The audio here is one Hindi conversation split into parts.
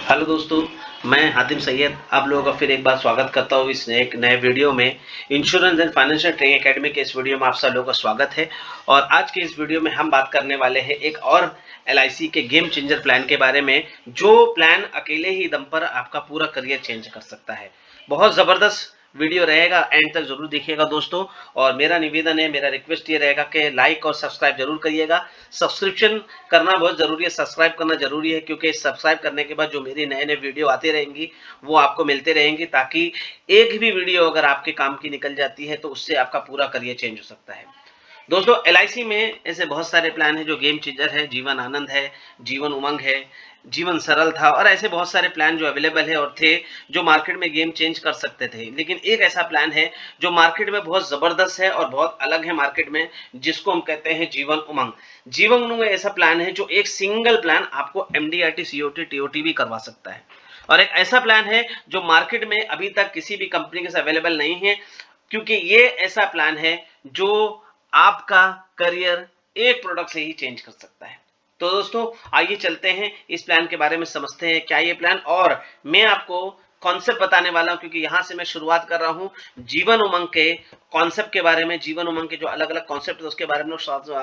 हेलो दोस्तों, मैं हातिम सैयद आप लोगों का फिर एक बार स्वागत करता हूँ इस एक नए वीडियो में। Insurance and financial training academy के इस वीडियो में आप सब लोगों का स्वागत है। और आज के इस वीडियो में हम बात करने वाले हैं एक और एलआईसी के गेम चेंजर प्लान के बारे में, जो प्लान अकेले ही दम पर आपका पूरा करियर चेंज कर सकता है। बहुत ज़बरदस्त वीडियो रहेगा, एंड तक जरूर देखिएगा दोस्तों। और मेरा निवेदन है, मेरा रिक्वेस्ट ये रहेगा कि लाइक और सब्सक्राइब जरूर करिएगा। सब्सक्रिप्शन करना बहुत जरूरी है, सब्सक्राइब करना जरूरी है, क्योंकि सब्सक्राइब करने के बाद जो मेरी नए नए वीडियो आती रहेंगी वो आपको मिलते रहेंगी, ताकि एक भी वीडियो अगर आपके काम की निकल जाती है तो उससे आपका पूरा करियर चेंज हो सकता है। दोस्तों, एलआईसी में ऐसे बहुत सारे प्लान हैं जो गेम चेंजर है। जीवन आनंद है, जीवन उमंग है, जीवन सरल था, और ऐसे बहुत सारे प्लान जो अवेलेबल है और थे, जो मार्केट में गेम चेंज कर सकते थे। लेकिन एक ऐसा प्लान है जो मार्केट में बहुत जबरदस्त है और बहुत अलग है मार्केट में, जिसको हम कहते हैं जीवन उमंग। जीवन उमंग ऐसा प्लान है जो एक सिंगल प्लान आपको एमडीआरटी, सीओटी, टीओटी भी करवा सकता है। और एक ऐसा प्लान है जो मार्केट में अभी तक किसी भी कंपनी के साथ अवेलेबल नहीं है, क्योंकि ये ऐसा प्लान है जो आपका करियर एक प्रोडक्ट से ही चेंज कर सकता है। तो दोस्तों, आइए चलते हैं इस प्लान के बारे में, समझते हैं क्या ये प्लान। और मैं आपको कॉन्सेप्ट बताने वाला हूं, क्योंकि यहां से मैं शुरुआत कर रहा हूं जीवन उमंग के कॉन्सेप्ट के बारे में। जीवन उमंग के जो अलग अलग कॉन्सेप्ट है उसके बारे में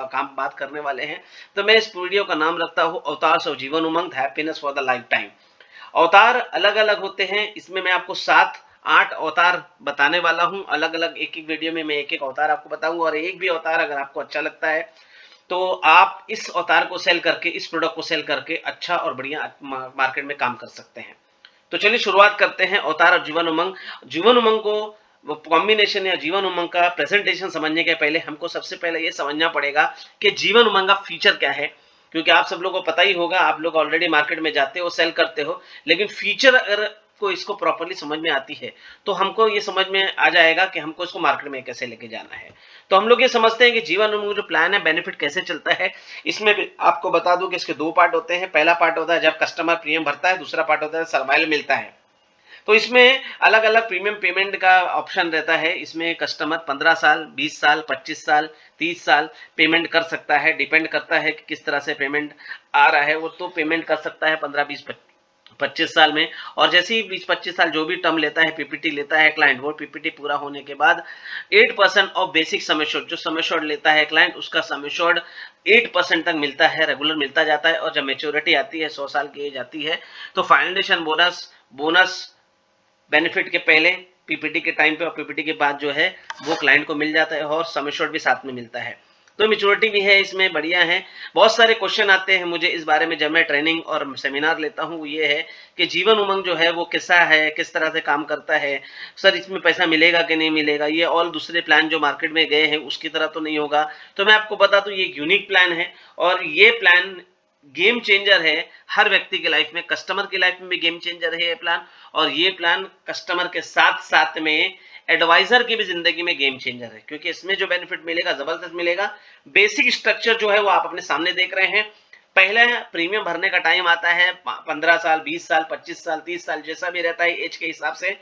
काम बात करने वाले हैं। तो मैं इस वीडियो का नाम रखता हूं avatars of Jeevan Umang, happiness for the lifetime. अवतार अलग अलग होते हैं, इसमें मैं आपको 7-8 अवतार बताने वाला हूं। अलग अलग एक एक वीडियो में मैं एक एक अवतार आपको बताऊंगा, और एक भी अवतार अगर आपको अच्छा लगता है तो आप इस अवतार को सेल करके, इस प्रोडक्ट को सेल करके अच्छा और बढ़िया मार्केट में काम कर सकते हैं। तो चलिए शुरुआत करते हैं अवतार और जीवन उमंग। जीवन उमंग को कॉम्बिनेशन या जीवन उमंग का प्रेजेंटेशन समझने के पहले हमको सबसे पहले ये समझना पड़ेगा कि जीवन उमंग का फीचर क्या है। क्योंकि आप सब लोगों को पता ही होगा, आप लोग ऑलरेडी मार्केट में जाते हो, सेल करते हो, लेकिन फीचर अगर को इसको प्रॉपर्ली समझ में आती है तो हमको ये समझ में आ जाएगा कि हमको इसको मार्केट में कैसे लेके जाना है। तो हम लोग ये समझते हैं कि जीवन उमंग जो प्लान है, बेनिफिट कैसे चलता है। इसमें भी आपको बता दूं कि इसके 2 पार्ट होते हैं। पहला पार्ट होता है जब कस्टमर प्रीमियम भरता है, दूसरा पार्ट होता है सर्वाइवल मिलता है। तो इसमें अलग अलग प्रीमियम पेमेंट का ऑप्शन रहता है। इसमें कस्टमर 15 साल, 20 साल, 25 साल, 30 साल पेमेंट कर सकता है। डिपेंड करता है कि किस तरह से पेमेंट आ रहा है, वो तो पेमेंट कर सकता है 15, 20, 25 साल में। और जैसे ही 20-25 साल जो भी टर्म लेता है, पीपीटी लेता है क्लाइंट, वो पीपीटी पूरा होने के बाद 8% ऑफ बेसिक सम एश्योर्ड, जो सम एश्योर्ड लेता है क्लाइंट, उसका सम एश्योर्ड 8% तक मिलता है, रेगुलर मिलता जाता है। और जब मेच्योरिटी आती है, 100 साल की एज आती है, तो फाउंडेशन बोनस बोनस बेनिफिट के पहले पीपीटी के टाइम पे और पीपीटी के बाद जो है वो क्लाइंट को मिल जाता है, और सम एश्योर्ड भी साथ में मिलता है। तो मैच्योरिटी भी है इसमें, बढ़िया है। बहुत सारे क्वेश्चन आते हैं मुझे इस बारे में जब मैं ट्रेनिंग और सेमिनार लेता हूँ। ये है कि जीवन उमंग जो है वो कैसा है, किस तरह से काम करता है, सर इसमें पैसा मिलेगा कि नहीं मिलेगा, ये और दूसरे प्लान जो मार्केट में गए हैं उसकी तरह तो नहीं होगा। तो मैं आपको बता दूं, ये यूनिक प्लान है, और ये प्लान गेम चेंजर है हर व्यक्ति की लाइफ में। कस्टमर की लाइफ में भी गेम चेंजर है ये प्लान, और ये प्लान कस्टमर के साथ साथ में एडवाइजर की भी जिंदगी में गेम चेंजर है, क्योंकि इसमें जो बेनिफिट मिलेगा जबरदस्त मिलेगा। बेसिक स्ट्रक्चर जो है वो आप अपने सामने देख रहे हैं। पहले प्रीमियम भरने का टाइम आता है 15 साल, 20 साल, 25 साल, 30 साल, जैसा भी रहता है एज के हिसाब से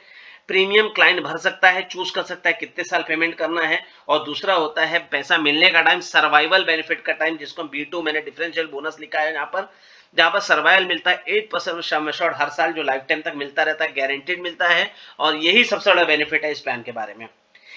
प्रीमियम क्लाइंट भर सकता है, चूज कर सकता है कितने साल पेमेंट करना है। और दूसरा होता है पैसा मिलने का टाइम, सर्वाइवल बेनिफिट का टाइम, जिसको B2 मैंने डिफरेंशियल बोनस लिखा है यहाँ पर, जहां पर सर्वाइवल मिलता है 8% सम एश्योर्ड हर साल, जो लाइफ टाइम तक मिलता रहता है, गारंटीड मिलता है। और यही सबसे बड़ा बेनिफिट है इस प्लान के बारे में।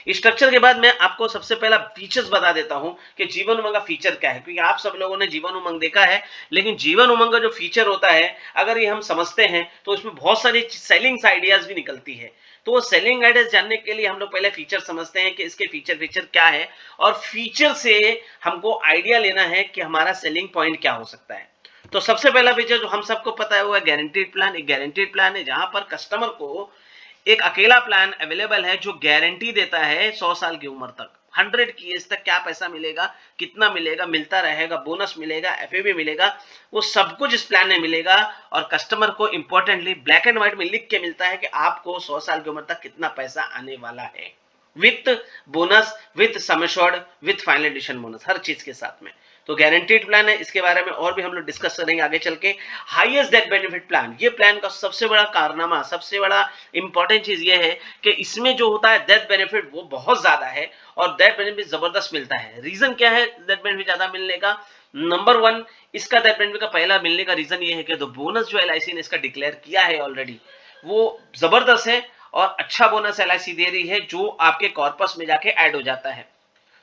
स्ट्रक्चर के बाद मैं आपको सबसे पहला फीचर्स बता देता हूं कि जीवन उमंग का फीचर क्या है, क्योंकि आप सब लोगों ने जीवन उमंग देखा है, लेकिन जीवन उमंग का जो फीचर होता है अगर ये हम समझते हैं तो उसमें बहुत सारी सेलिंग आइडियाज भी निकलती है। तो वो सेलिंग आइडियाज जानने के लिए हम लोग पहले फीचर समझते हैं कि इसके फीचर क्या है, और फीचर से हमको आइडिया लेना है कि हमारा सेलिंग पॉइंट क्या हो सकता है। तो सबसे पहला फीचर जो हम सबको पता है वो है गारंटीड प्लान। एक गारंटीड प्लान है जहां पर कस्टमर को एक अकेला प्लान अवेलेबल है जो गारंटी देता है 100 साल की उम्र तक, 100 की एज तक क्या पैसा मिलेगा, कितना मिलेगा, मिलता रहेगा, बोनस मिलेगा, एफए भी मिलेगा, वो सब कुछ इस प्लान में मिलेगा। और कस्टमर को इंपॉर्टेंटली ब्लैक एंड व्हाइट में लिख के मिलता है कि आपको 100 साल की उम्र तक कितना पैसा आने वाला है, with bonus, with sum assured, with final addition bonus, हर चीज के साथ में। तो गारंटीड प्लान है, इसके बारे में और भी हम लोग डिस्कस करेंगे आगे चल के। हाईएस्ट डेथ बेनिफिट प्लान, ये प्लान का सबसे बड़ा कारनामा, सबसे बड़ा इंपॉर्टेंट चीज ये है कि इसमें जो होता है डेथ बेनिफिट वो बहुत ज्यादा है, और डेथ बेनिफिट जबरदस्त मिलता है। रीजन क्या है डेथ बेनिफिट ज्यादा मिलने का? नंबर वन, इसका डेथ बेनिफिट का पहला मिलने का रीजन ये है कि जो बोनस जो एलआईसी ने इसका डिक्लेयर किया है ऑलरेडी, वो जबरदस्त है और अच्छा बोनस एलआईसी दे रही है जो आपके कॉर्पस में जाके ऐड हो जाता है।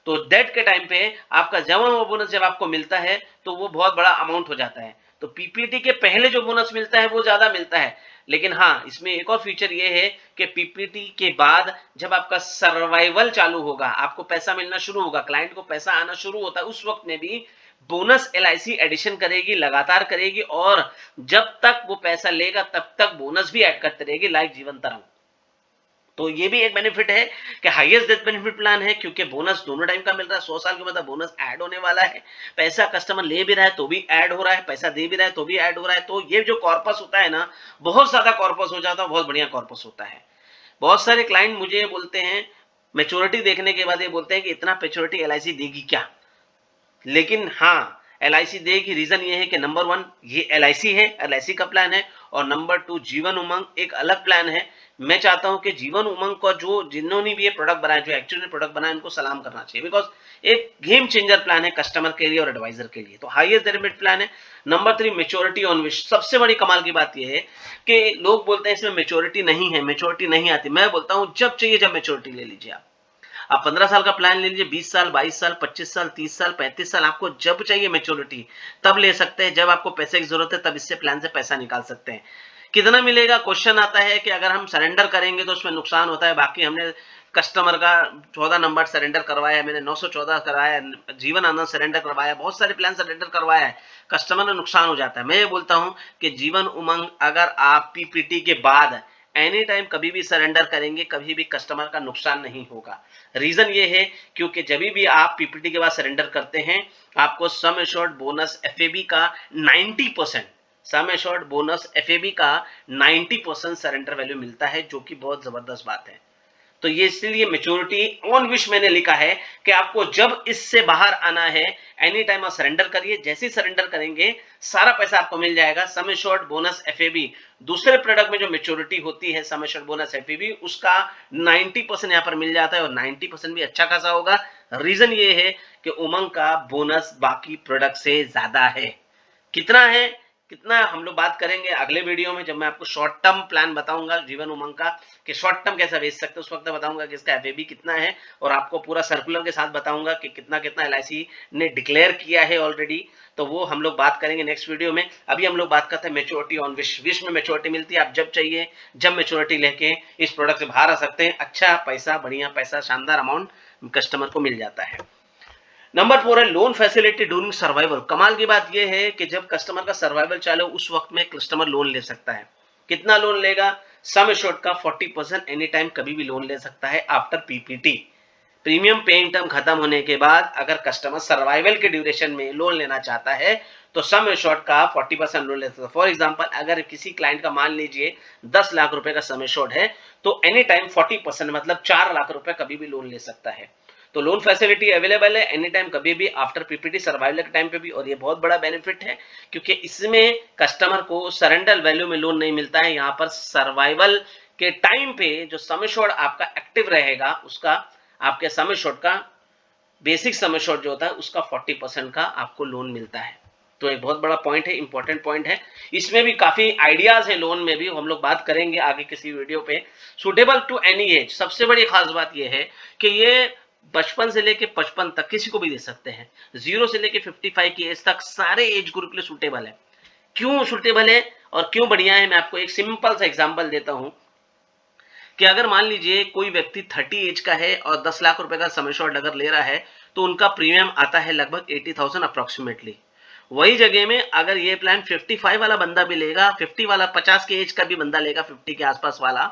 तो डेट के टाइम पे आपका जमा हुआ बोनस जब आपको मिलता है तो वो बहुत बड़ा अमाउंट हो जाता है। तो पीपीटी के पहले जो बोनस मिलता है वो ज्यादा मिलता है, लेकिन हाँ इसमें एक और फीचर ये है कि पीपीटी के बाद जब आपका सर्वाइवल चालू होगा, आपको पैसा मिलना शुरू होगा, क्लाइंट को पैसा आना शुरू होता है, उस वक्त में भी बोनस एलआईसी एडिशन करेगी, लगातार करेगी और जब तक वो पैसा लेगा तब तक बोनस भी ऐड करते रहेगी लाइक जीवन तरंग। तो ये भी एक बेनिफिट है कि हाईएस्ट डेथ बेनिफिट प्लान है, क्योंकि बोनस दोनों टाइम का मिल रहा है। 100 साल के बाद बोनस ऐड होने वाला है, पैसा कस्टमर ले भी रहा है तो भी ऐड हो रहा है, पैसा दे भी रहा है तो भी ऐड हो रहा है। तो ये जो कॉर्पस होता है ना, बहुत ज्यादा कॉर्पस हो जाता है, बहुत बढ़िया कॉर्पस होता है। बहुत सारे क्लाइंट मुझे ये बोलते हैं, मेच्योरिटी देखने के बाद ये बोलते हैं कि इतना मेच्योरिटी एलआईसी देगी क्या, लेकिन हाँ एलआईसी देगी। रीजन ये है कि नंबर वन ये एलआईसी है, एलआईसी का प्लान है, और नंबर टू जीवन उमंग एक अलग प्लान है। मैं चाहता हूं कि जीवन उमंग का जो जिन्होंने भी ये प्रोडक्ट बनाया, जो एक्चुअली प्रोडक्ट बनाया, उनको सलाम करना चाहिए, बिकॉज एक गेम चेंजर प्लान है कस्टमर के लिए और एडवाइजर के लिए। तो हाईएस्ट डेरिवेट प्लान है। Number three, maturity on wish. सबसे बड़ी कमाल की बात यह है कि लोग बोलते हैं इसमें मेच्योरिटी नहीं है, मेच्योरिटी नहीं आती। मैं बोलता हूं जब चाहिए जब मेच्योरिटी ले लीजिए। आप 15 साल का प्लान ले लीजिए, 20 साल, 22 साल, 25 साल, 30 साल, 35 साल, आपको जब चाहिए मेच्योरिटी तब ले सकते हैं। जब आपको पैसे की जरूरत है तब इससे प्लान से पैसा निकाल सकते हैं। कितना मिलेगा, क्वेश्चन आता है कि अगर हम सरेंडर करेंगे तो उसमें नुकसान होता है। बाकी हमने कस्टमर का 14 नंबर सरेंडर करवाया है, मैंने 914 करवाया, जीवन आनंद सरेंडर करवाया, बहुत सारे प्लान सरेंडर करवाया है, कस्टमर में नुकसान हो जाता है। मैं ये बोलता हूं कि जीवन उमंग अगर आप पीपीटी के बाद एनी टाइम कभी भी सरेंडर करेंगे, कभी भी कस्टमर का नुकसान नहीं होगा। रीजन ये है क्योंकि जब भी आप पीपीटी के बाद सरेंडर करते हैं, आपको सम एश्योर्ड बोनस एफएबी का 90%, सम एश्योर्ड बोनस एफएबी का 90% सरेंडर वैल्यू मिलता है, जो कि बहुत जबरदस्त बात है। तो ये इसलिए मेच्योरिटी ऑन विश मैंने लिखा है कि आपको जब इससे बाहर आना है एनी टाइम आप सरेंडर करिए, जैसे ही सरेंडर करेंगे सारा पैसा आपको मिल जाएगा। सम एश्योर्ड बोनस एफएबी दूसरे प्रोडक्ट में जो मेच्योरिटी होती है सम एश्योर्ड बोनस एफएबी, उसका 90% यहां पर मिल जाता है और 90% भी अच्छा खासा होगा। रीजन ये है कि उमंग का बोनस बाकी प्रोडक्ट से ज्यादा है। कितना है, कितना हम लोग बात करेंगे अगले वीडियो में, जब मैं आपको शॉर्ट टर्म प्लान बताऊंगा जीवन उमंग का कि शॉर्ट टर्म कैसा बेच सकते हैं, उस वक्त बताऊंगा कि इसका एफएबी कितना है और आपको पूरा सर्कुलर के साथ बताऊंगा कि कितना कितना एलआईसी ने डिक्लेयर किया है ऑलरेडी। तो वो हम लोग बात करेंगे नेक्स्ट वीडियो में। अभी हम लोग बात करते हैं मेच्योरिटी ऑन विश। विश में मेच्योरिटी मिलती है, आप जब चाहिए जब मेच्योरिटी लेके इस प्रोडक्ट से बाहर आ सकते हैं। अच्छा पैसा, बढ़िया पैसा, शानदार अमाउंट कस्टमर को मिल जाता है। नंबर 4 है लोन फैसिलिटी ड्यूरिंग सर्वाइवल। कमाल की बात यह है कि जब कस्टमर का सर्वाइवल चालू उस वक्त में कस्टमर लोन ले सकता है। कितना लोन लेगा, सम एश्योर्ड का 40% एनी टाइम कभी भी लोन ले सकता है after PPT. Premium paying term खत्म होने के बाद अगर कस्टमर सर्वाइवल के ड्यूरेशन में लोन लेना चाहता है तो सम एश्योर्ड का 40% लोन ले सकता है। फॉर एग्जांपल अगर किसी क्लाइंट का मान लीजिए 10 लाख रुपए का सम एश्योर्ड है तो एनी टाइम 40% मतलब 4 लाख रुपए कभी भी लोन ले सकता है। तो लोन फैसिलिटी अवेलेबल है एनी टाइम कभी भी आफ्टर पीपीटी सर्वाइवल के टाइम पे भी, और ये बहुत बड़ा बेनिफिट है क्योंकि इसमें कस्टमर को सरेंडर वैल्यू में लोन नहीं मिलता है। यहाँ पर सर्वाइवल के टाइम पे जो सम एश्योर्ड आपका एक्टिव रहेगा उसका, आपके सम एश्योर्ड का बेसिक सम एश्योर्ड जो होता है उसका 40% का आपको लोन मिलता है। तो एक बहुत बड़ा पॉइंट है, इंपॉर्टेंट पॉइंट है। इसमें भी काफी आइडियाज है लोन में भी, हम लोग बात करेंगे आगे किसी वीडियो पे। सुटेबल टू एनी एज, सबसे बड़ी खास बात यह है कि ये बचपन से लेके 55 तक किसी को भी दे सकते हैं, 0 से लेके 55 की एज तक सारे एज ग्रुप के लिए सुटेबल है। क्यों सुटेबल है और क्यों बढ़िया है, मैं आपको एक सिंपल सा एग्जांपल देता हूं कि अगर मान लीजिए कोई व्यक्ति 30 एज का है और 10 लाख रुपए का सम एश्योर्ड अगर ले रहा है तो उनका प्रीमियम आता है लगभग 80,000 अप्रोक्सीमेटली। वही जगह में अगर ये प्लान 55 वाला बंदा भी लेगा, 50 वाला 50 के एज का भी बंदा लेगा, 50 के आसपास वाला,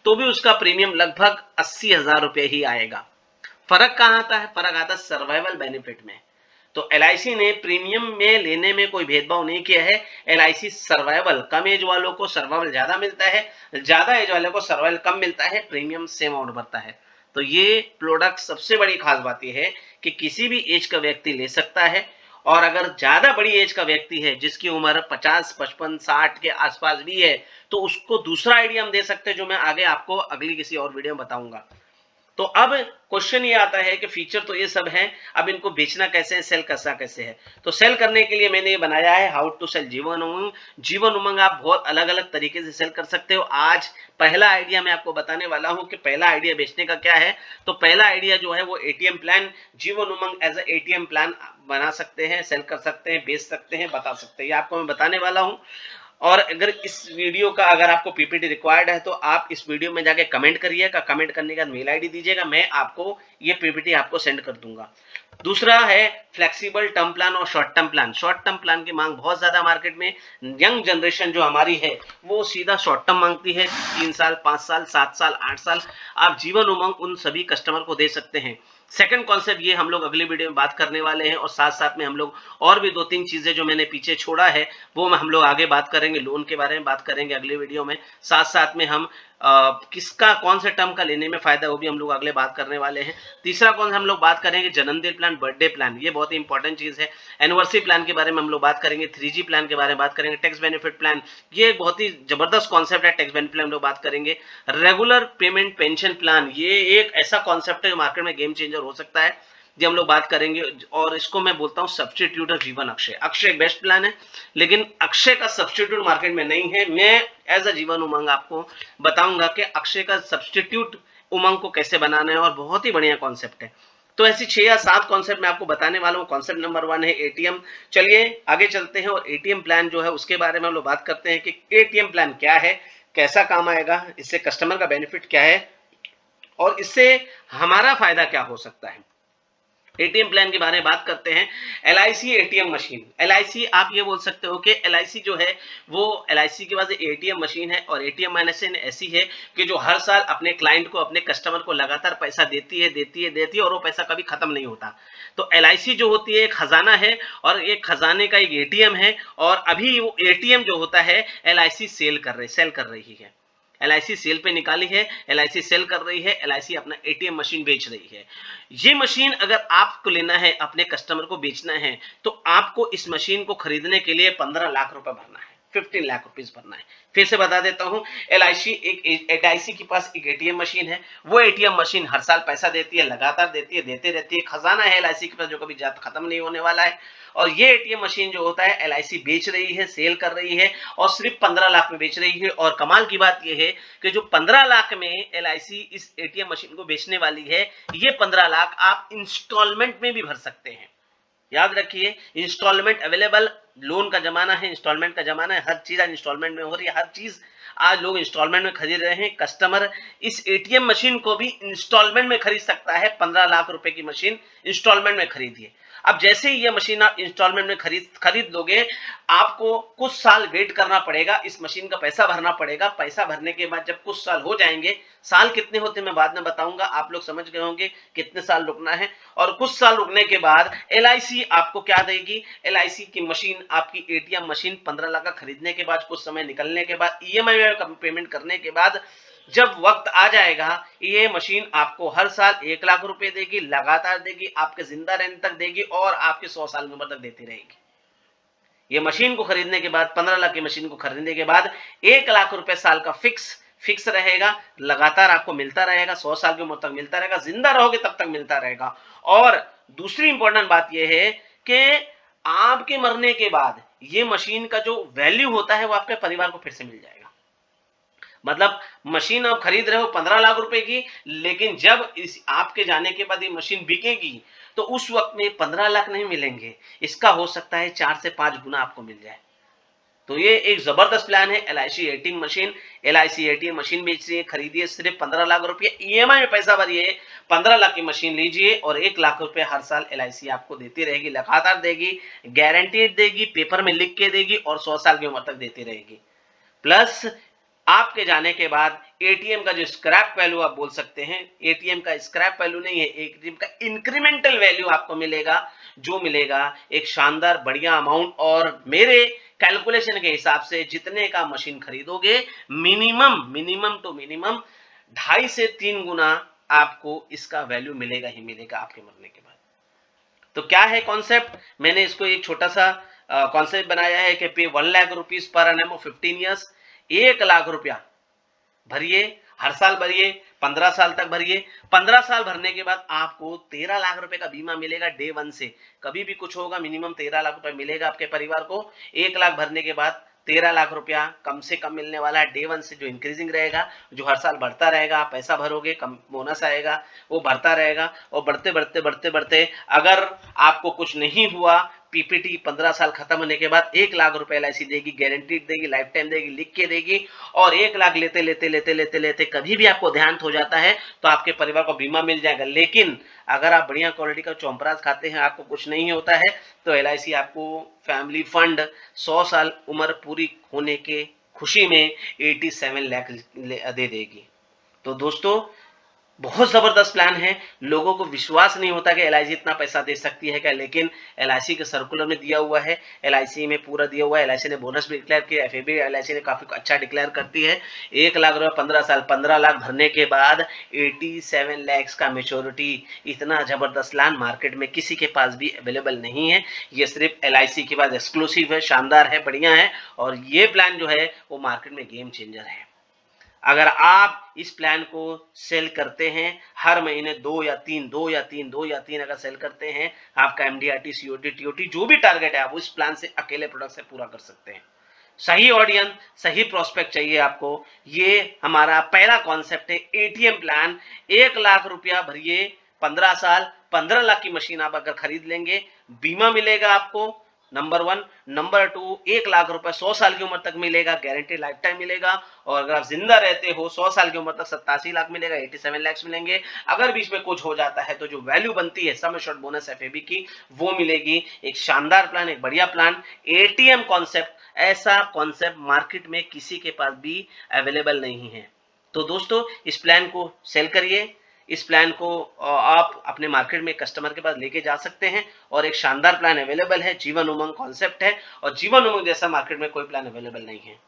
तो भी उसका प्रीमियम लगभग 80,000 रुपए ही आएगा। फर्क कहां आता है, फर्क आता है सर्वाइवल बेनिफिट में। तो एलआईसी ने प्रीमियम में लेने में कोई भेदभाव नहीं किया है। एलआईसी सर्वाइवल, कम एज वालों को सर्वाइवल ज्यादा मिलता है, ज्यादा एज वालों को सर्वाइवल कम मिलता है, प्रीमियम सेम अमाउंट भरता है। तो ये प्रोडक्ट सबसे बड़ी खास बात यह है कि किसी भी एज का व्यक्ति ले सकता है, और अगर ज्यादा बड़ी एज का व्यक्ति है जिसकी उम्र 50, 55, 60 के आसपास भी है तो उसको दूसरा आइडिया हम दे सकते हैं जो मैं आगे आपको अगली किसी और वीडियो में बताऊंगा। तो अब क्वेश्चन ये आता है कि फीचर तो ये सब है, अब इनको बेचना कैसे है, सेल करना कैसे है। तो सेल करने के लिए मैंने ये बनाया है how to cell Jeevan Umang. Jeevan Umang आप बहुत अलग अलग तरीके से सेल कर सकते हो। आज पहला आइडिया मैं आपको बताने वाला हूं कि पहला आइडिया बेचने का क्या है। तो पहला आइडिया जो है वो ATM plan, Jeevan Umang as a ATM plan बना सकते हैं, सेल कर सकते हैं, बेच सकते हैं, बता सकते हैं, ये आपको मैं बताने वाला हूं। और अगर इस वीडियो का अगर आपको पीपीटी रिक्वायर्ड है तो आप इस वीडियो में जाके कमेंट करिएगा, कमेंट करने के बाद मेल आईडी दीजिएगा, मैं आपको ये पीपीटी आपको सेंड कर दूंगा। दूसरा है फ्लेक्सिबल टर्म प्लान और short term plan. Short term plan की मांग बहुत ज्यादा मार्केट में, यंग जनरेशन जो हमारी है वो सीधा शॉर्ट टर्म मांगती है, 3 साल 5 साल 7 साल 8 साल। आप जीवन उमंग उन सभी कस्टमर को दे सकते हैं। सेकंड कॉन्सेप्ट ये हम लोग अगले वीडियो में बात करने वाले हैं, और साथ साथ में हम लोग और भी 2-3 चीजें जो मैंने पीछे छोड़ा है वो हम लोग आगे बात करेंगे, लोन के बारे में बात करेंगे अगले वीडियो में। साथ साथ में हम किसका कौन से टर्म का लेने में फायदा है वो भी हम लोग अगले बात करने वाले हैं। तीसरा कौन हम लोग बात करेंगे जन्मदिन प्लान, बर्थडे प्लान, ये बहुत ही इंपॉर्टेंट चीज है। एनिवर्सरी प्लान के बारे में हम लोग बात करेंगे, 3G प्लान के बारे में बात करेंगे, टैक्स बेनिफिट प्लान, ये एक बहुत ही जबरदस्त कॉन्सेप्ट है, टैक्स बेनिफिट हम लोग बात करेंगे। रेगुलर पेमेंट पेंशन प्लान, ये एक ऐसा कॉन्सेप्ट है जो मार्केट में गेम चेंजर हो सकता है, ये हम लोग बात करेंगे। और इसको मैं बोलता हूं सब्स्टिट्यूट जीवन अक्षय। अक्षय बेस्ट प्लान है, लेकिन अक्षय का सब्स्टिट्यूट मार्केट में नहीं है। मैं एज अ जीवन उमंग आपको बताऊंगा कि अक्षय का सब्स्टिट्यूट उमंग को कैसे बनाना है, और बहुत ही बढ़िया कॉन्सेप्ट है। तो ऐसी 6 या 7 कॉन्सेप्ट मैं आपको बताने वाला हूं। कॉन्सेप्ट नंबर 1 है एटीएम। चलिए आगे चलते हैं और एटीएम प्लान जो है उसके बारे में हम लोग बात करते हैं कि एटीएम प्लान क्या है, कैसा काम आएगा, इससे कस्टमर का बेनिफिट क्या है और इससे हमारा फायदा क्या हो सकता है। एटीएम प्लान के बारे में बात करते हैं। एलआईसी एटीएम मशीन, एलआईसी आप ये बोल सकते हो कि एलआईसी जो है वो एलआईसी के पास एटीएम मशीन है, और एटीएम मशीन ऐसी है कि जो हर साल अपने क्लाइंट को, अपने कस्टमर को लगातार पैसा देती है और वो पैसा कभी खत्म नहीं होता। तो एलआईसी जो होती है एक खजाना है, और एक खजाने का एक एटीएम है, और अभी वो एटीएम जो होता है एलआईसी सेल कर रही है। एलआईसी सेल पे निकाली है, एलआईसी सेल कर रही है, एलआईसी अपना एटीएम मशीन बेच रही है। ये मशीन अगर आपको लेना है, अपने कस्टमर को बेचना है, तो आपको इस मशीन को खरीदने के लिए 15 लाख रुपए भरना है, 15 लाख रुपीस भरना है। फिर से बता देता हूं, एलआईसी के पास एक एटीएम मशीन है, वो एटीएम मशीन हर साल पैसा देती है, लगातार देती है, देते रहती है, खजाना है एलआईसी के पास जो कभी खत्म नहीं होने वाला है। और ये एटीएम मशीन जो होता है एलआईसी बेच रही है, सेल कर रही है, और सिर्फ 15 लाख में बेच रही है। और कमाल की बात यह है कि जो 15 लाख में एलआईसी इस एटीएम मशीन को बेचने वाली है, ये 15 लाख आप इंस्टॉलमेंट में भी भर सकते हैं। याद रखिए, इंस्टॉलमेंट अवेलेबल, लोन का जमाना है, इंस्टॉलमेंट का जमाना है, हर चीज आज इंस्टॉलमेंट में हो रही है, हर चीज आज लोग इंस्टॉलमेंट में खरीद रहे हैं। कस्टमर इस एटीएम मशीन को भी इंस्टॉलमेंट में खरीद सकता है। 15 लाख रुपए की मशीन इंस्टॉलमेंट में खरीदिए। अब जैसे ही ये मशीन आप इंस्टॉलमेंट में खरीद लोगे, आपको कुछ साल वेट करना पड़ेगा, इस मशीन का पैसा भरना पड़ेगा। पैसा भरने के बाद जब कुछ साल हो जाएंगे, साल कितने होते मैं बाद में बताऊंगा, आप लोग समझ गए होंगे कितने साल रुकना है। और कुछ साल रुकने के बाद एलआईसी आपको क्या देगी, एलआईसी की मशीन, आपकी एटीएम मशीन 15 लाख का खरीदने के बाद, कुछ समय निकलने के बाद, ईएमआई पेमेंट करने के बाद, जब वक्त आ जाएगा, ये मशीन आपको हर साल 1 लाख रुपए देगी, लगातार देगी, आपके जिंदा रहने तक देगी, और आपके 100 साल की उम्र तक देती रहेगी। ये मशीन को खरीदने के बाद, 15 लाख की मशीन को खरीदने के बाद 1 लाख रुपए साल का फिक्स रहेगा, लगातार आपको मिलता रहेगा, 100 साल की उम्र तक मिलता रहेगा, जिंदा रहोगे तब तक मिलता रहेगा। और दूसरी इंपॉर्टेंट बात यह है कि आपके मरने के बाद ये मशीन का जो वैल्यू होता है वो आपके परिवार को फिर से मिल जाएगा। मतलब मशीन आप खरीद रहे हो 15 लाख रुपए की, लेकिन जब इस आपके जाने के बाद ये मशीन बिकेगी तो उस वक्त में 15 लाख नहीं मिलेंगे, इसका हो सकता है 4 से 5 गुना आपको मिल जाए। तो ये एक जबरदस्त प्लान है। LIC ATM machine, LIC ATM machine बेच रही है, खरीदिए, सिर्फ 15 लाख रुपए ईएमआई में पैसा भरिए, 15 लाख की मशीन लीजिए, और 1 लाख रुपए हर साल एलआईसी आपको देती रहेगी, लगातार देगी, गारंटीड देगी, पेपर में लिख के देगी, और 100 साल की उम्र तक देती रहेगी। प्लस आपके जाने के बाद एटीएम का जो स्क्रैप वैल्यू आप बोल सकते हैं, एटीएम का स्क्रैप वैल्यू नहीं है, एटीएम का इंक्रीमेंटल वैल्यू आपको मिलेगा, जो मिलेगा एक शानदार बढ़िया अमाउंट। और मेरे कैलकुलेशन के हिसाब से जितने का मशीन खरीदोगे, मिनिमम टू मिनिमम 2.5 से 3 गुना आपको इसका वैल्यू मिलेगा ही मिलेगा आपके मरने के बाद। तो क्या है कॉन्सेप्ट, मैंने इसको एक छोटा सा कॉन्सेप्ट बनाया है कि पे 1 lakh rupees per annum 15 years, 1 lakh रुपया भरिए, हर साल भरिए, 15 साल तक भरिए। 15 साल भरने के बाद आपको 13 लाख रुपए का बीमा मिलेगा डे 1 से। कभी भी कुछ होगा मिनिमम 13 लाख रुपए मिलेगा आपके परिवार को। 1 लाख भरने के बाद 13 लाख रुपया कम से कम मिलने वाला है डे 1 से, जो इंक्रीजिंग रहेगा, जो हर साल बढ़ता रहेगा। आप पैसा भरोगे, कम बोनस आएगा, वो बढ़ता रहेगा और बढ़ते बढ़ते बढ़ते बढ़ते अगर आपको कुछ नहीं हुआ, पीपीटी 15 साल खत्म होने के बाद 1 लाख रुपए एलआईसी देगी, गारंटीड देगी, लाइफ टाइम देगी, लिख के देगी। और 1 लाख लेते लेते लेते लेते लेते कभी भी आपको देहांत हो जाता है तो आपके परिवार को बीमा मिल जाएगा। लेकिन अगर आप बढ़िया क्वालिटी का चौंपराज खाते हैं, आपको कुछ नहीं होता है, तो एलआईसी आपको फैमिली फंड 100 साल उम्र पूरी होने के खुशी में 87 लाख दे देगी। तो दोस्तों, बहुत जबरदस्त प्लान है। लोगों को विश्वास नहीं होता कि एलआईसी इतना पैसा दे सकती है क्या, लेकिन एलआईसी के सर्कुलर में दिया हुआ है, एलआईसी में पूरा दिया हुआ है। एलआईसी ने बोनस भी डिक्लेयर किया, एफएबी एलआईसी ने काफी अच्छा डिक्लेयर करती है। 1 लाख रुपए 15 साल, 15 लाख भरने के बाद 87 लाख का मेच्योरिटी। इतना जबरदस्त प्लान मार्केट में किसी के पास भी अवेलेबल नहीं है। ये सिर्फ एलआईसी के पास एक्सक्लूसिव है, शानदार है, बढ़िया है। और ये प्लान जो है वो मार्केट में गेम चेंजर है। अगर आप इस प्लान को सेल करते हैं, हर महीने 2 या 3 अगर सेल करते हैं, आपका एमडीआरटी, सीओटी, टीओटी जो भी टारगेट है, आप उस प्लान से अकेले प्रोडक्ट से पूरा कर सकते हैं। सही ऑडियंस, सही प्रोस्पेक्ट चाहिए आपको। ये हमारा पहला कॉन्सेप्ट है, एटीएम प्लान। 1 लाख रुपया भरिए, 15 साल, 15 लाख की मशीन आप अगर खरीद लेंगे, बीमा मिलेगा आपको, नंबर 1। नंबर 2, 1 लाख रुपए 100 साल की उम्र तक मिलेगा, गारंटी लाइफ टाइम मिलेगा। और अगर आप जिंदा रहते हो 100 साल की उम्र तक 87 लाख मिलेगा, 87 लाख मिलेंगे। अगर बीच में कुछ हो जाता है तो जो वैल्यू बनती है सम एश्योर्ड बोनस एफएबी की, वो मिलेगी। एक शानदार प्लान, एक बढ़िया प्लान, एटीएम कॉन्सेप्ट। ऐसा कॉन्सेप्ट मार्केट में किसी के पास भी अवेलेबल नहीं है। तो दोस्तों, इस प्लान को सेल करिए। इस प्लान को आप अपने मार्केट में कस्टमर के पास लेके जा सकते हैं। और एक शानदार प्लान अवेलेबल है, जीवन उमंग कॉन्सेप्ट है, और जीवन उमंग जैसा मार्केट में कोई प्लान अवेलेबल नहीं है।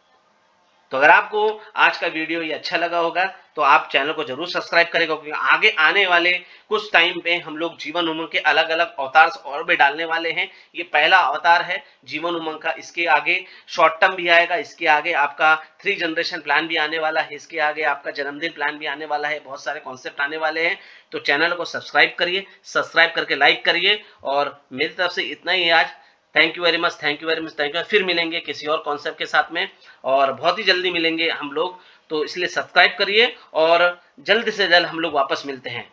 तो अगर आपको आज का वीडियो ये अच्छा लगा होगा तो आप चैनल को जरूर सब्सक्राइब करेगा, क्योंकि आगे आने वाले कुछ टाइम पे हम लोग जीवन उमंग के अलग अलग अवतार्स और भी डालने वाले हैं। ये पहला अवतार है जीवन उमंग का। इसके आगे शॉर्ट टर्म भी आएगा, इसके आगे आपका 3 जनरेशन प्लान भी आने वाला है, इसके आगे आपका जन्मदिन प्लान भी आने वाला है, बहुत सारे कॉन्सेप्ट आने वाले हैं। तो चैनल को सब्सक्राइब करिए, सब्सक्राइब करके लाइक करिए। और मेरी तरफ से इतना ही आज। Thank you very much, thank you very much, thank you. फिर मिलेंगे किसी और कॉन्सेप्ट के साथ में, और बहुत ही जल्दी मिलेंगे हम लोग। तो इसलिए सब्सक्राइब करिए और जल्द से जल्द हम लोग वापस मिलते हैं।